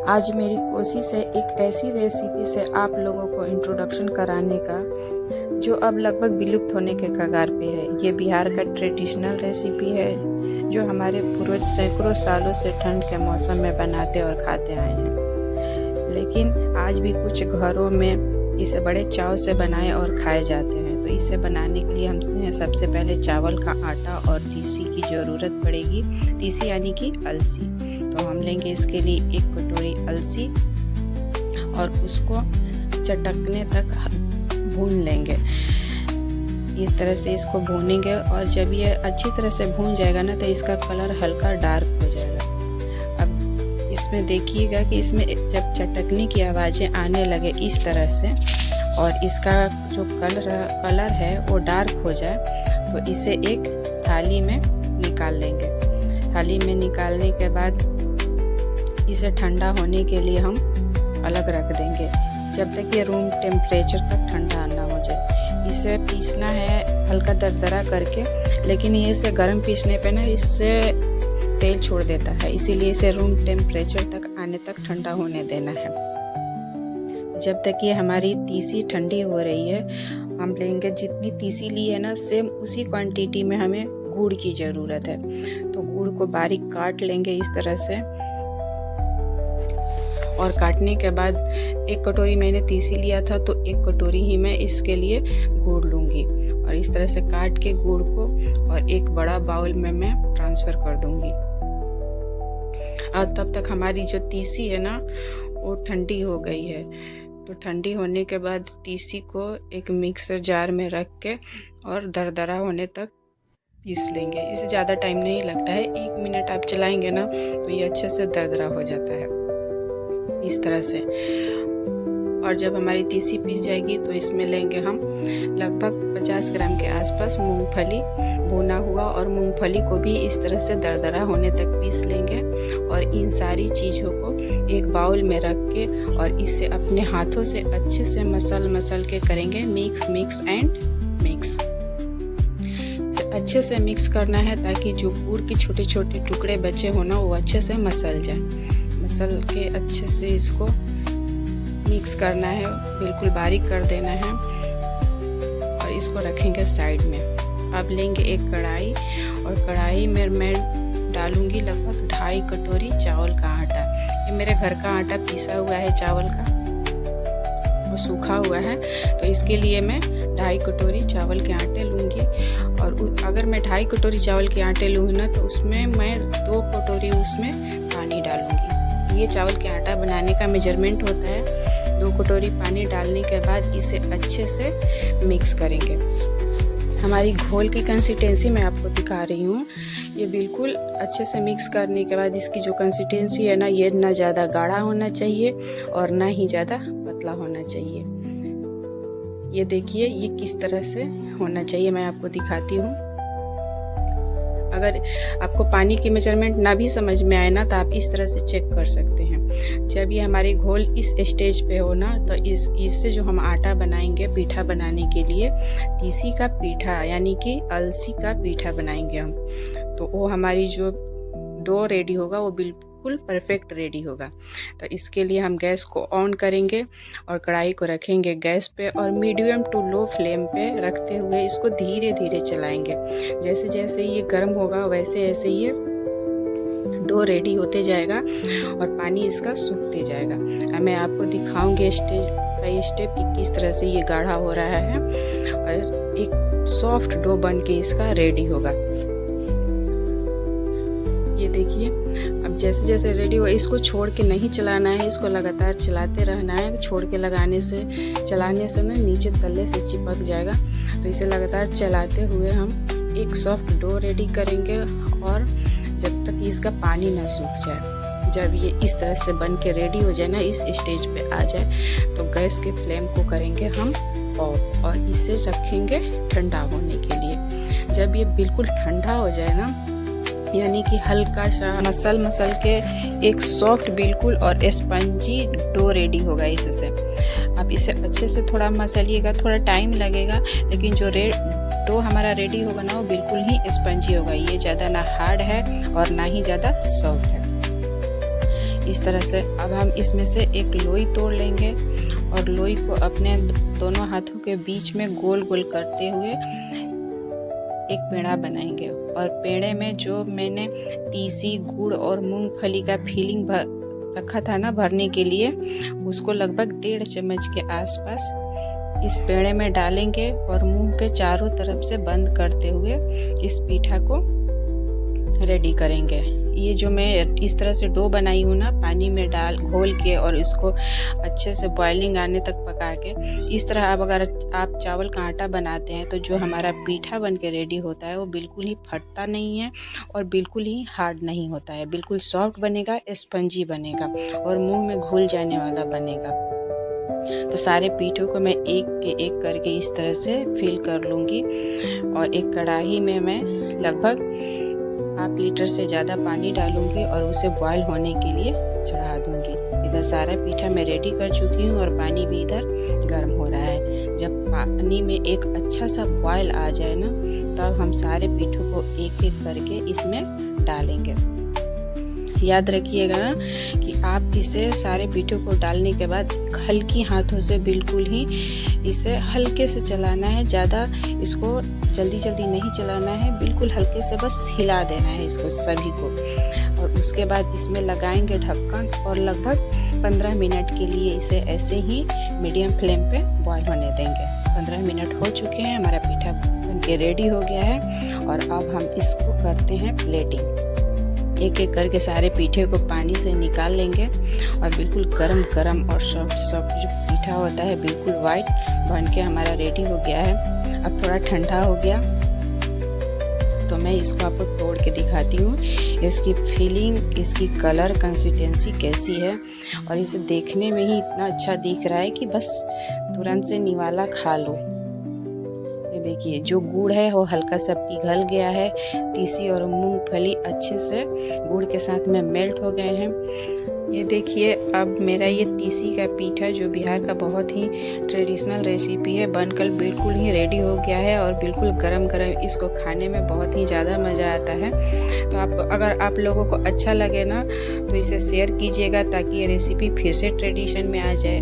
आज मेरी कोशिश है एक ऐसी रेसिपी से आप लोगों को इंट्रोडक्शन कराने का जो अब लगभग विलुप्त होने के कगार पे है। ये बिहार का ट्रेडिशनल रेसिपी है जो हमारे पूर्वज सैकड़ों सालों से ठंड के मौसम में बनाते और खाते आए हैं, लेकिन आज भी कुछ घरों में इसे बड़े चाव से बनाए और खाए जाते हैं। तो इसे बनाने के लिए हमें सबसे पहले चावल का आटा और तीसी की ज़रूरत पड़ेगी। तीसी यानी कि अलसी। तो हम लेंगे इसके लिए 1 कटोरी अलसी और उसको चटकने तक भून लेंगे। इस तरह से इसको भूनेंगे और जब ये अच्छी तरह से भून जाएगा ना, तो इसका कलर हल्का डार्क हो जाएगा। अब इसमें देखिएगा कि इसमें जब चटकने की आवाज़ें आने लगे इस तरह से और इसका जो कलर है वो डार्क हो जाए, तो इसे एक थाली में निकाल लेंगे। थाली में निकालने के बाद इसे ठंडा होने के लिए हम अलग रख देंगे जब तक ये रूम टेम्परेचर तक ठंडा ना हो जाए। इसे पीसना है हल्का दरदरा करके, लेकिन ये इसे गर्म पीसने पे ना इससे तेल छोड़ देता है, इसीलिए इसे रूम टेम्परेचर तक आने तक ठंडा होने देना है। जब तक ये हमारी तीसी ठंडी हो रही है, हम लेंगे जितनी तीसी ली है ना, सेम उसी क्वांटिटी में हमें गुड़ की ज़रूरत है। तो गुड़ को बारीक काट लेंगे इस तरह से, और काटने के बाद 1 कटोरी मैंने तीसी लिया था, तो 1 कटोरी ही मैं इसके लिए गुड़ लूँगी। और इस तरह से काट के गुड़ को और एक बड़ा बाउल में मैं ट्रांसफ़र कर दूँगी। और तब तक हमारी जो तीसी है ना वो ठंडी हो गई है। तो ठंडी होने के बाद तीसी को एक मिक्सर जार में रख के और दरदरा होने तक पीस लेंगे। इसे ज़्यादा टाइम नहीं लगता है, 1 मिनट आप चलाएंगे ना तो ये अच्छे से दरदरा हो जाता है इस तरह से। और जब हमारी तीसी पीस जाएगी तो इसमें लेंगे हम लगभग 50 ग्राम के आसपास मूंगफली भुना हुआ, और मूंगफली को भी इस तरह से दरदरा होने तक पीस लेंगे। और इन सारी चीज़ों को एक बाउल में रख के और इसे अपने हाथों से अच्छे से मसल के करेंगे मिक्स एंड मिक्स। अच्छे से मिक्स करना है ताकि जो गुड़ के छोटे छोटे टुकड़े बचे हो ना वो अच्छे से मसल जाए। मसल के अच्छे से इसको मिक्स करना है, बिल्कुल बारीक कर देना है और इसको रखेंगे साइड में। अब लेंगे एक कढ़ाई और कढ़ाई में मैं डालूंगी लगभग 2.5 कटोरी चावल का आटा। ये मेरे घर का आटा पीसा हुआ है चावल का, वो सूखा हुआ है। तो इसके लिए मैं 2.5 कटोरी चावल के आटे लूँगी। और अगर मैं 2.5 कटोरी चावल के आटे लूँ ना, तो उसमें मैं 2 कटोरी उसमें पानी डालूँगी। ये चावल के आटा बनाने का मेजरमेंट होता है। 2 कटोरी पानी डालने के बाद इसे अच्छे से मिक्स करेंगे। हमारी घोल की कंसिस्टेंसी मैं आपको दिखा रही हूँ। ये बिल्कुल अच्छे से मिक्स करने के बाद इसकी जो कंसिस्टेंसी है ना, ये ना ज़्यादा गाढ़ा होना चाहिए और ना ही ज़्यादा पतला होना चाहिए। ये देखिए ये किस तरह से होना चाहिए, मैं आपको दिखाती हूँ। अगर आपको पानी की मेजरमेंट ना भी समझ में आए ना, तो आप इस तरह से चेक कर सकते हैं। जब ये हमारी घोल इस स्टेज पे हो ना, तो इससे जो हम आटा बनाएंगे पीठा बनाने के लिए, तीसी का पीठा यानी कि अलसी का पीठा बनाएंगे हम, तो वो हमारी जो डो रेडी होगा वो बिल्कुल परफेक्ट रेडी होगा। तो इसके लिए हम गैस को ऑन करेंगे और कढ़ाई को रखेंगे गैस पे और मीडियम टू लो फ्लेम पे रखते हुए इसको धीरे धीरे चलाएंगे। जैसे जैसे ये गर्म होगा वैसे ऐसे ये डो रेडी होते जाएगा और पानी इसका सूखते जाएगा। अब मैं आपको दिखाऊंगी स्टेज बाय स्टेप कि किस तरह से ये गाढ़ा हो रहा है और एक सॉफ्ट डो बन के इसका रेडी होगा। ये देखिए अब जैसे जैसे रेडी हो, इसको छोड़ के नहीं चलाना है, इसको लगातार चलाते रहना है। छोड़ के चलाने से ना नीचे तले से चिपक जाएगा। तो इसे लगातार चलाते हुए हम एक सॉफ्ट डो रेडी करेंगे और जब तक इसका पानी ना सूख जाए। जब ये इस तरह से बन के रेडी हो जाए ना, इस स्टेज पे आ जाए, तो गैस के फ्लेम को करेंगे हम ऑफ और इसे रखेंगे ठंडा होने के लिए। जब ये बिल्कुल ठंडा हो जाए ना, यानी कि हल्का सा मसल के एक सॉफ्ट बिल्कुल और स्पंजी डो रेडी होगा इससे। आप इसे अच्छे से थोड़ा मसलिएगा, थोड़ा टाइम लगेगा, लेकिन जो डो हमारा रेडी होगा ना वो बिल्कुल ही स्पंजी होगा। ये ज़्यादा ना हार्ड है और ना ही ज़्यादा सॉफ्ट है। इस तरह से अब हम इसमें से एक लोई तोड़ लेंगे और लोई को अपने दोनों हाथों के बीच में गोल गोल करते हुए एक पेड़ा बनाएंगे। और पेड़े में जो मैंने तीसी, गुड़ और मूंगफली का फिलिंग रखा था ना भरने के लिए, उसको लगभग 1.5 चम्मच के आसपास इस पेड़े में डालेंगे और मुंह के चारों तरफ से बंद करते हुए इस पीठा को रेडी करेंगे। ये जो मैं इस तरह से डो बनाई हूँ ना, पानी में डाल घोल के और इसको अच्छे से बॉइलिंग आने तक पका के, इस तरह अब अगर आप चावल का आटा बनाते हैं तो जो हमारा पीठा बन के रेडी होता है वो बिल्कुल ही फटता नहीं है और बिल्कुल ही हार्ड नहीं होता है, बिल्कुल सॉफ्ट बनेगा, स्पंजी बनेगा और मुंह में घुल जाने वाला बनेगा। तो सारे पीठों को मैं एक के एक करके इस तरह से फिल कर लूँगी और एक कढ़ाई में मैं लगभग 1/2 लीटर से ज़्यादा पानी डालूंगी और उसे बॉयल होने के लिए चढ़ा दूंगी। इधर सारा पीठा मैं रेडी कर चुकी हूँ और पानी भी इधर गर्म हो रहा है। जब पानी में एक अच्छा सा बॉयल आ जाए ना, तब हम सारे पीठों को एक एक करके इसमें डालेंगे। याद रखिएगा ना कि आप इसे सारे पीठों को डालने के बाद हल्की हाथों से बिल्कुल ही इसे हल्के से चलाना है, ज़्यादा इसको जल्दी जल्दी नहीं चलाना है, बिल्कुल हल्के से बस हिला देना है इसको सभी को। और उसके बाद इसमें लगाएंगे ढक्कन और लगभग 15 मिनट के लिए इसे ऐसे ही मीडियम फ्लेम पे बॉईल होने देंगे। 15 मिनट हो चुके हैं, हमारा पीठा बन के रेडी हो गया है और अब हम इसको करते हैं प्लेटिंग। एक एक करके सारे पीठे को पानी से निकाल लेंगे और बिल्कुल गरम गरम और सॉफ्ट जो पीठा होता है बिल्कुल वाइट बन के हमारा रेडी हो गया है। अब थोड़ा ठंडा हो गया तो मैं इसको आपको तोड़ के दिखाती हूँ, इसकी फीलिंग, इसकी कलर कंसिस्टेंसी कैसी है और इसे देखने में ही इतना अच्छा दिख रहा है कि बस तुरंत से निवाला खा लो। ये देखिए जो गुड़ है वो हल्का सा पिघल गया है, तीसी और मूंगफली अच्छे से गुड़ के साथ में मेल्ट हो गए हैं। ये देखिए अब मेरा ये तीसी का पीठा जो बिहार का बहुत ही ट्रेडिशनल रेसिपी है बनकर बिल्कुल ही रेडी हो गया है और बिल्कुल गरम गरम इसको खाने में बहुत ही ज़्यादा मज़ा आता है। तो अगर आप लोगों को अच्छा लगे ना तो इसे शेयर कीजिएगा ताकि ये रेसिपी फिर से ट्रेडिशन में आ जाए।